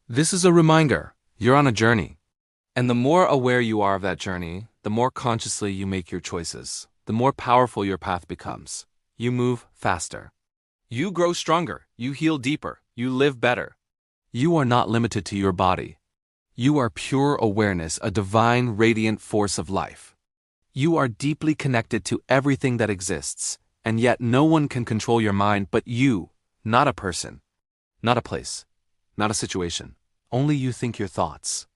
This is a reminder, you're on a journey. And the more aware you are of that journey, the more consciously you make your choices, the more powerful your path becomes. You move faster. You grow stronger, you heal deeper, you live better. You are not limited to your body. You are pure awareness, a divine, radiant force of life. You are deeply connected to everything that exists, and yet no one can control your mind but you, not a person, not a place, not a situation. Only you think your thoughts.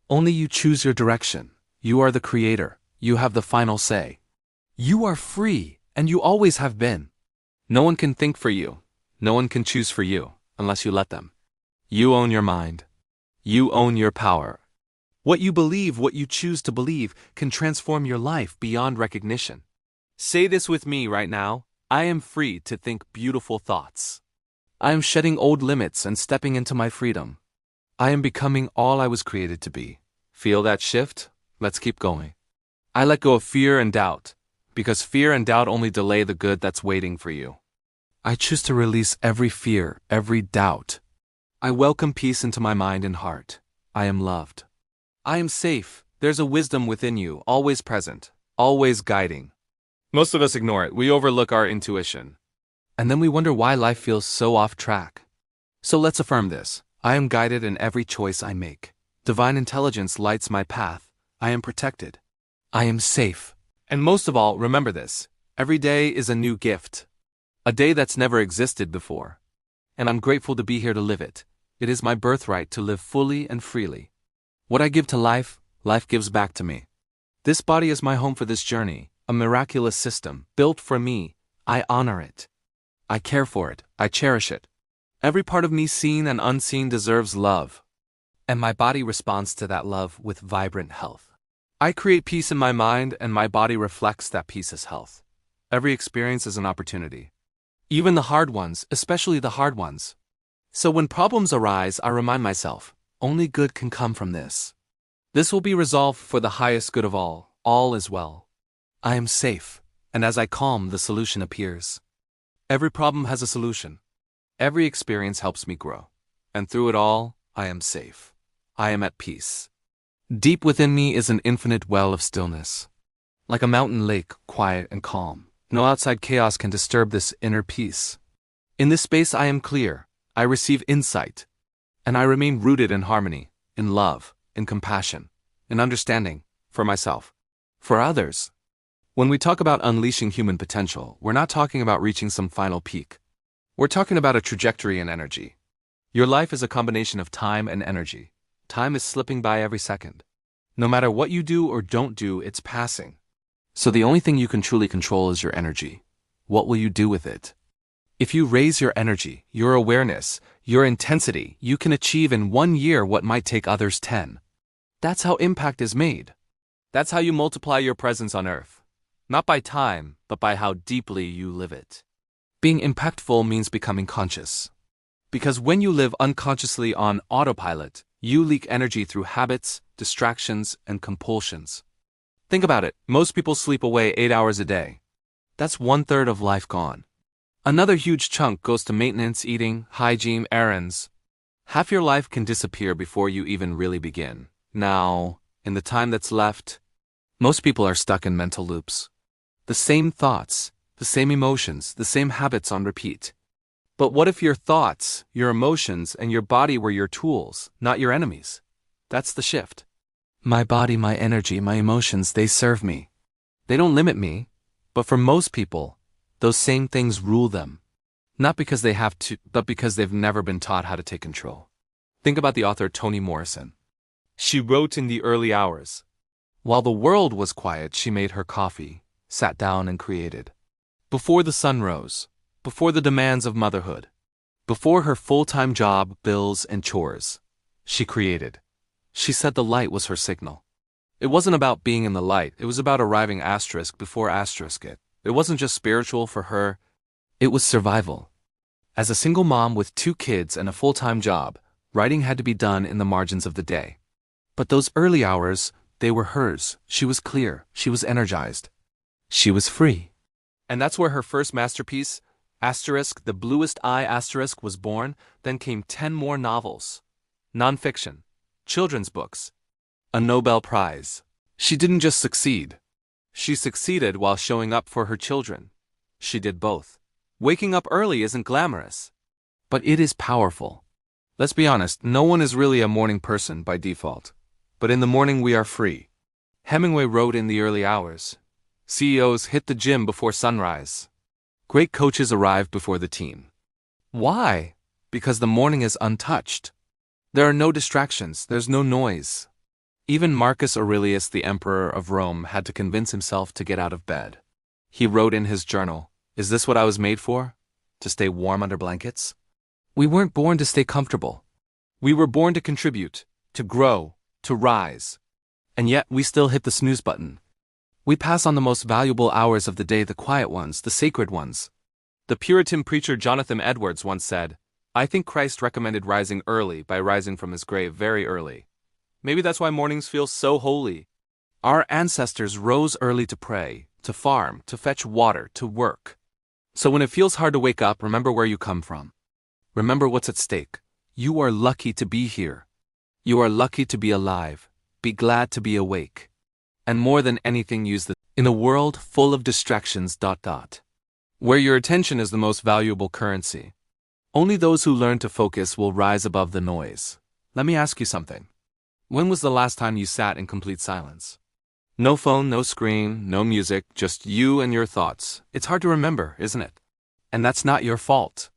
Only you choose your direction. You are the creator. You have the final say. You are free, and you always have been. No one can think for you. No one can choose for you, unless you let them. You own your mind. You own your power. What you believe, what you choose to believe, can transform your life beyond recognition. Say this with me right now. I am free to think beautiful thoughts. I am shedding old limits and stepping into my freedom. I am becoming all I was created to be. Feel that shift? Let's keep going. I let go of fear and doubt, because fear and doubt only delay the good that's waiting for you. I choose to release every fear, every doubt. I welcome peace into my mind and heart. I am loved. I am safe. There's a wisdom within you, always present, always guiding. Most of us ignore it. We overlook our intuition. And then we wonder why life feels so off track. So let's affirm this. I am guided in every choice I make. Divine intelligence lights my path. I am protected. I am safe. And most of all, remember this. Every day is a new gift. A day that's never existed before. And I'm grateful to be here to live it. It is my birthright to live fully and freely. What I give to life, life gives back to me. This body is my home for this journey, a miraculous system, built for me. I honor it. I care for it. I cherish it. Every part of me, seen and unseen, deserves love. And my body responds to that love with vibrant health. I create peace in my mind, and my body reflects that peace as health. Every experience is an opportunity. Even the hard ones, especially the hard ones. So when problems arise, I remind myself, only good can come from this. This will be resolved for the highest good of all. All is well. I am safe, and as I calm, the solution appears. Every problem has a solution. Every experience helps me grow. And through it all, I am safe. I am at peace. Deep within me is an infinite well of stillness. Like a mountain lake, quiet and calm. No outside chaos can disturb this inner peace. In this space I am clear. I receive insight. And I remain rooted in harmony, in love, in compassion, in understanding, for myself, for others. When we talk about unleashing human potential, we're not talking about reaching some final peak. We're talking about a trajectory and energy. Your life is a combination of time and energy. Time is slipping by every second. No matter what you do or don't do, it's passing. So the only thing you can truly control is your energy. What will you do with it? If you raise your energy, your awareness, your intensity, you can achieve in 1 year what might take others 10. That's how impact is made. That's how you multiply your presence on Earth. Not by time, but by how deeply you live it. Being impactful means becoming conscious. Because when you live unconsciously on autopilot, you leak energy through habits, distractions, and compulsions. Think about it. Most people sleep away 8 hours a day. That's 1/3 of life gone. Another huge chunk goes to maintenance, eating, hygiene, errands. Half your life can disappear before you even really begin. Now, in the time that's left, most people are stuck in mental loops. The same thoughts, the same emotions, the same habits on repeat. But what if your thoughts, your emotions, and your body were your tools, not your enemies? That's the shift. My body, my energy, my emotions, they serve me. They don't limit me. But for most people, those same things rule them. Not because they have to, but because they've never been taught how to take control. Think about the author Toni Morrison. She wrote in the early hours. While the world was quiet, she made her coffee, sat down and created. Before the sun rose, before the demands of motherhood, before her full-time job, bills, and chores, she created. She said the light was her signal. It wasn't about being in the light, it was about arriving asterisk before asterisk it. It wasn't just spiritual for her, it was survival. As a single mom with 2 kids and a full-time job, writing had to be done in the margins of the day. But those early hours, they were hers. She was clear, she was energized. She was free. And that's where her first masterpiece, Asterisk, The Bluest Eye Asterisk, was born. Then came 10 more novels. nonfiction, children's books, a Nobel Prize. She didn't just succeed. She succeeded while showing up for her children. She did both. Waking up early isn't glamorous, but it is powerful. Let's be honest, no one is really a morning person by default. But in the morning we are free. Hemingway wrote in the early hours. CEOs hit the gym before sunrise. Great coaches arrive before the team. Why? Because the morning is untouched. There are no distractions, there's no noise. Even Marcus Aurelius, the emperor of Rome, had to convince himself to get out of bed. He wrote in his journal, "Is this what I was made for? To stay warm under blankets?" We weren't born to stay comfortable. We were born to contribute, to grow, to rise. And yet we still hit the snooze button. We pass on the most valuable hours of the day, the quiet ones, the sacred ones. The Puritan preacher Jonathan Edwards once said, "I think Christ recommended rising early by rising from his grave very early." Maybe that's why mornings feel so holy. Our ancestors rose early to pray, to farm, to fetch water, to work. So when it feels hard to wake up, remember where you come from. Remember what's at stake. You are lucky to be here. You are lucky to be alive. Be glad to be awake. And more than anything, use the in a world full of distractions. Where your attention is the most valuable currency. Only those who learn to focus will rise above the noise. Let me ask you something. When was the last time you sat in complete silence? No phone, no screen, no music, just you and your thoughts. It's hard to remember, isn't it? And that's not your fault.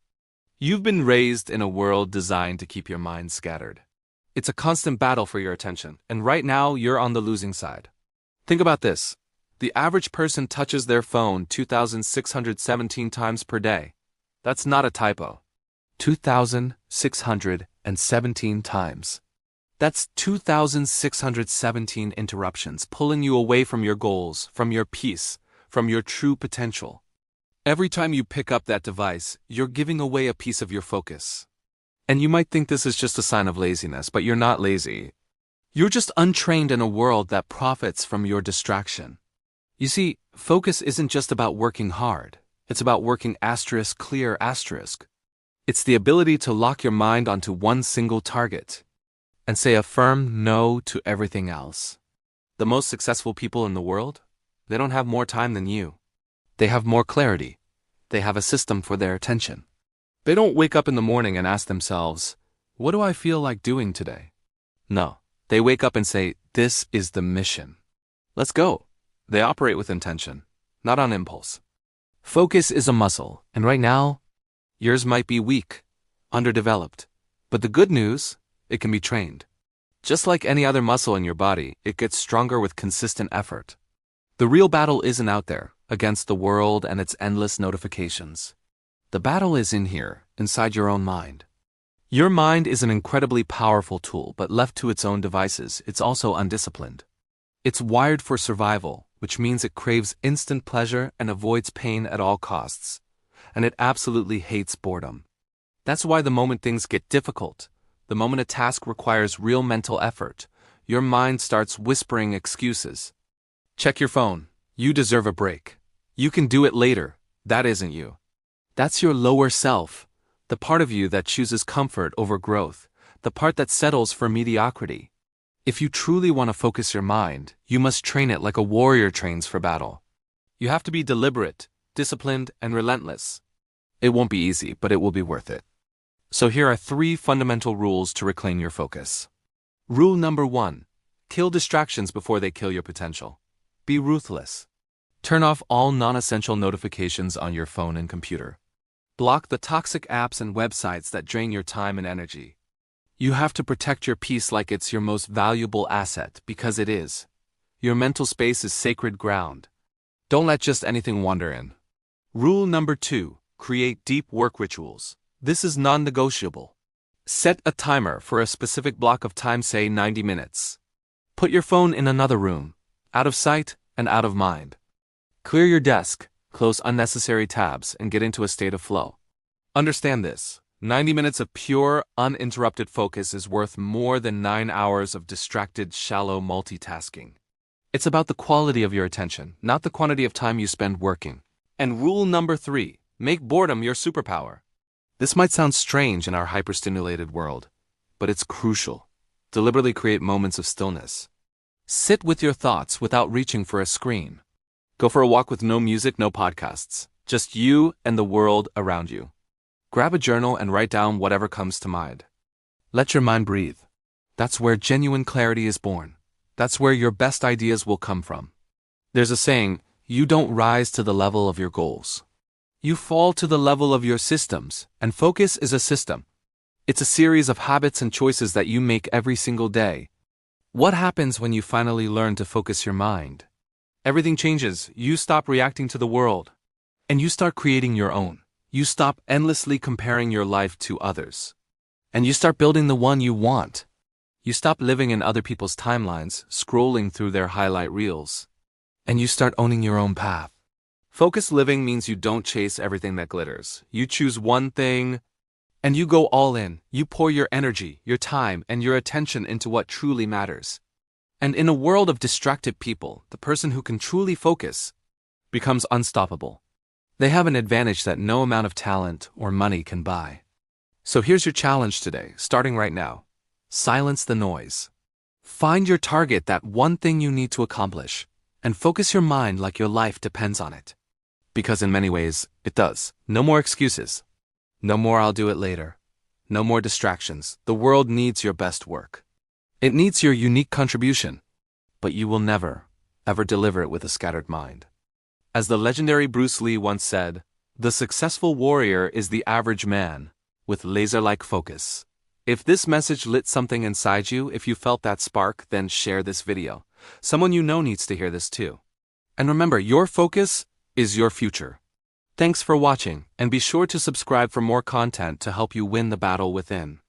You've been raised in a world designed to keep your mind scattered. It's a constant battle for your attention, and right now you're on the losing side. Think about this. The average person touches their phone 2,617 times per day. That's not a typo. 2,617 times. That's 2,617 interruptions, pulling you away from your goals, from your peace, from your true potential. Every time you pick up that device, you're giving away a piece of your focus. And you might think this is just a sign of laziness, but you're not lazy. You're just untrained in a world that profits from your distraction. You see, focus isn't just about working hard. It's about working clear. It's the ability to lock your mind onto one single target and say a firm no to everything else. The most successful people in the world, they don't have more time than you. They have more clarity. They have a system for their attention. They don't wake up in the morning and ask themselves, "What do I feel like doing today?" No, they wake up and say, "This is the mission. Let's go." They operate with intention, not on impulse. Focus is a muscle, and right now, yours might be weak, underdeveloped. But the good news, it can be trained. Just like any other muscle in your body, it gets stronger with consistent effort. The real battle isn't out there, against the world and its endless notifications. The battle is in here, inside your own mind. Your mind is an incredibly powerful tool, but left to its own devices, it's also undisciplined. It's wired for survival, which means it craves instant pleasure and avoids pain at all costs. And it absolutely hates boredom. That's why the moment things get difficult, the moment a task requires real mental effort, your mind starts whispering excuses. Check your phone. You deserve a break. You can do it later. That isn't you. That's your lower self, the part of you that chooses comfort over growth, the part that settles for mediocrity. If you truly want to focus your mind, you must train it like a warrior trains for battle. You have to be deliberate, disciplined, and relentless. It won't be easy, but it will be worth it. So here are 3 fundamental rules to reclaim your focus. Rule number 1. Kill distractions before they kill your potential. Be ruthless. Turn off all non-essential notifications on your phone and computer. Block the toxic apps and websites that drain your time and energy. You have to protect your peace like it's your most valuable asset, because it is. Your mental space is sacred ground. Don't let just anything wander in. Rule number 2. Create deep work rituals. This is non-negotiable. Set a timer for a specific block of time, say 90 minutes. Put your phone in another room, out of sight and out of mind. Clear your desk, close unnecessary tabs, and get into a state of flow. Understand this. 90 minutes of pure, uninterrupted focus is worth more than 9 hours of distracted, shallow multitasking. It's about the quality of your attention, not the quantity of time you spend working. And rule number 3. Make boredom your superpower. This might sound strange in our hyperstimulated world, but it's crucial. Deliberately create moments of stillness. Sit with your thoughts without reaching for a screen. Go for a walk with no music, no podcasts. Just you and the world around you. Grab a journal and write down whatever comes to mind. Let your mind breathe. That's where genuine clarity is born. That's where your best ideas will come from. There's a saying, you don't rise to the level of your goals. You fall to the level of your systems, and focus is a system. It's a series of habits and choices that you make every single day. What happens when you finally learn to focus your mind? Everything changes. You stop reacting to the world, and you start creating your own. You stop endlessly comparing your life to others, and you start building the one you want. You stop living in other people's timelines, scrolling through their highlight reels, and you start owning your own path. Focused living means you don't chase everything that glitters. You choose one thing, and you go all in. You pour your energy, your time, and your attention into what truly matters. And in a world of distracted people, the person who can truly focus becomes unstoppable. They have an advantage that no amount of talent or money can buy. So here's your challenge today, starting right now. Silence the noise. Find your target, that one thing you need to accomplish, and focus your mind like your life depends on it. Because in many ways, it does. No more excuses. No more I'll do it later. No more distractions. The world needs your best work. It needs your unique contribution. But you will never, ever deliver it with a scattered mind. As the legendary Bruce Lee once said, the successful warrior is the average man with laser-like focus. If this message lit something inside you, if you felt that spark, then share this video. Someone you know needs to hear this too. And remember, your focus is your future. Thanks for watching, and be sure to subscribe for more content to help you win the battle within.